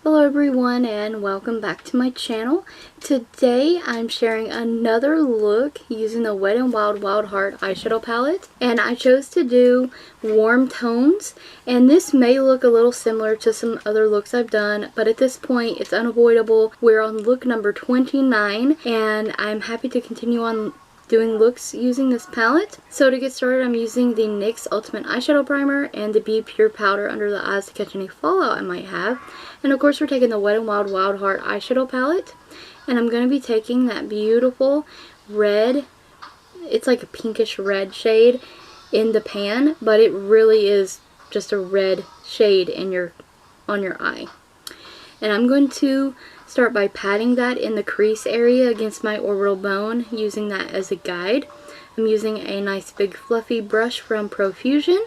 Hello everyone and welcome back to my channel. Today I'm sharing another look using the Wet n Wild Wild Heart eyeshadow palette, and I chose to do warm tones, and this may look a little similar to some other looks I've done, but at this point it's unavoidable. We're on look number 29 and I'm happy to continue on doing looks using this palette. So to get started, I'm using the NYX Ultimate Eyeshadow Primer and the Be Pure Powder under the eyes to catch any fallout I might have. And of course we're taking the Wet n Wild Wild Heart eyeshadow palette. And I'm going to be taking that beautiful red, it's like a pinkish red shade in the pan, but it really is just a red shade in on your eye. And I'm going to start by patting that in the crease area against my orbital bone, using that as a guide. I'm using a nice big fluffy brush from Profusion,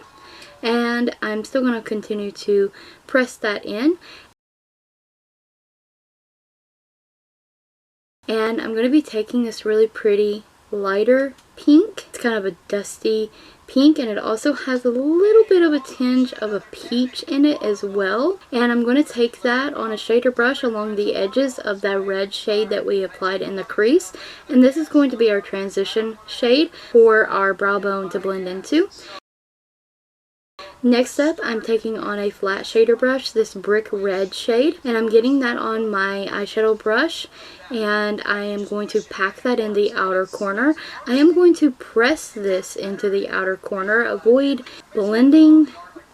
and I'm still going to continue to press that in. And I'm going to be taking this really pretty lighter pink. It's kind of a dusty pink, and it also has a little bit of a tinge of a peach in it as well. And I'm going to take that on a shader brush along the edges of that red shade that we applied in the crease. And this is going to be our transition shade for our brow bone to blend into. Next up, I'm taking on a flat shader brush, this brick red shade, and I'm getting that on my eyeshadow brush, and I am going to pack that in the outer corner. I am going to press this into the outer corner. Avoid blending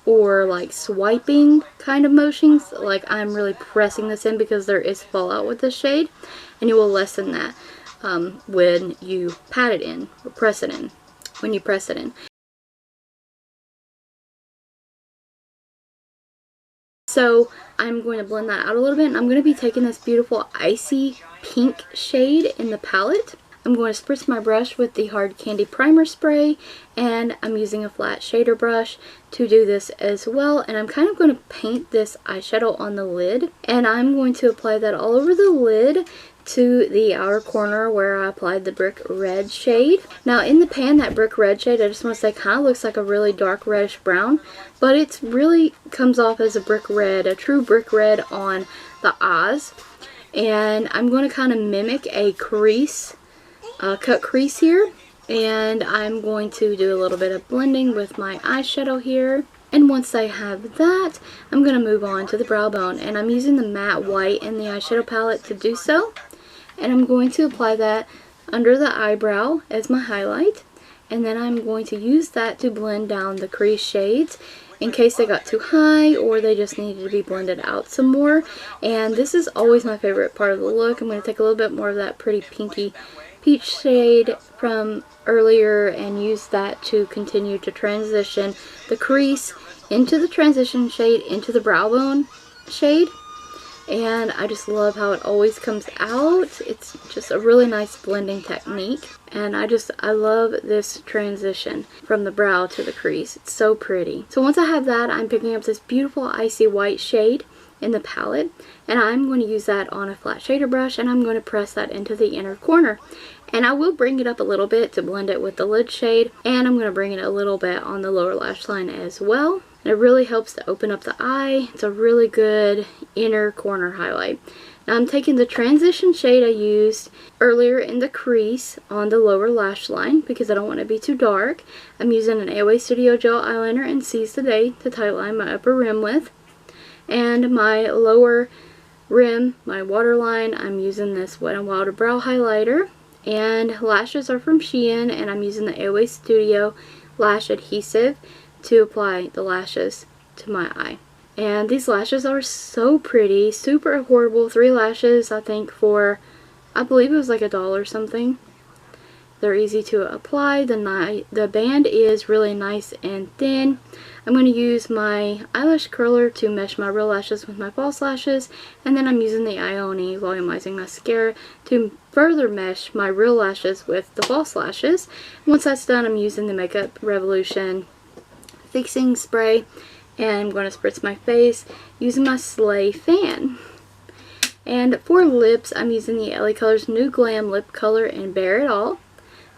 or like swiping kind of motions. Like, I'm really pressing this in because there is fallout with this shade, and you will lessen that when you pat it in or press it in, when you press it in. So I'm going to blend that out a little bit, and I'm going to be taking this beautiful icy pink shade in the palette. I'm going to spritz my brush with the Hard Candy Primer Spray, and I'm using a flat shader brush to do this as well. And I'm kind of going to paint this eyeshadow on the lid, and I'm going to apply that all over the lid to the outer corner where I applied the brick red shade. Now in the pan, that brick red shade, I just want to say, kind of looks like a really dark reddish brown, but it really comes off as a brick red, a true brick red on the eyes. And I'm going to kind of mimic a crease, cut crease here, and I'm going to do a little bit of blending with my eyeshadow here. And once I have that, I'm going to move on to the brow bone, and I'm using the matte white in the eyeshadow palette to do so. And I'm going to apply that under the eyebrow as my highlight, and then I'm going to use that to blend down the crease shades in case they got too high or they just needed to be blended out some more. And this is always my favorite part of the look. I'm going to take a little bit more of that pretty pinky peach shade from earlier and use that to continue to transition the crease into the transition shade into the brow bone shade. And I just love how it always comes out. It's just a really nice blending technique, and I love this transition from the brow to the crease. It's so pretty. So once I have that, I'm picking up this beautiful icy white shade in the palette, and I'm going to use that on a flat shader brush, and I'm going to press that into the inner corner. And I will bring it up a little bit to blend it with the lid shade, and I'm going to bring it a little bit on the lower lash line as well. And it really helps to open up the eye. It's a really good inner corner highlight. Now I'm taking the transition shade I used earlier in the crease on the lower lash line because I don't want it to be too dark. I'm using an AOA Studio Gel eyeliner and Seize the Day to tightline my upper rim with. And my lower rim, my waterline, I'm using this Wet n Wild Brow Highlighter. And lashes are from Shein, and I'm using the AOA Studio Lash Adhesive to apply the lashes to my eye. And these lashes are so pretty, super affordable. 3 lashes, I think, for, I believe it was like $1 something. They're easy to apply. The band is really nice and thin. I'm going to use my eyelash curler to mesh my real lashes with my false lashes, and then I'm using the Ione Volumizing Mascara to further mesh my real lashes with the false lashes. Once that's done, I'm using the Makeup Revolution Fixing Spray, and I'm going to spritz my face using my Slay fan. And for lips, I'm using the LA Colors New Glam Lip Color in Bare It All.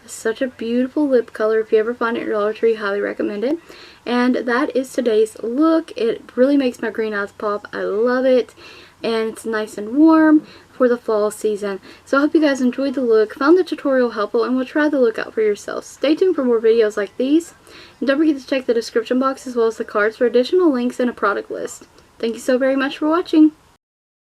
It's such a beautiful lip color. If you ever find it at your Dollar Tree, highly recommend it. And that is today's look. It really makes my green eyes pop. I love it. and it's nice and warm for the fall season. So I hope you guys enjoyed the look, found the tutorial helpful, and will try the look out for yourselves. Stay tuned for more videos like these, and don't forget to check the description box as well as the cards for additional links and a product list. Thank you so very much for watching.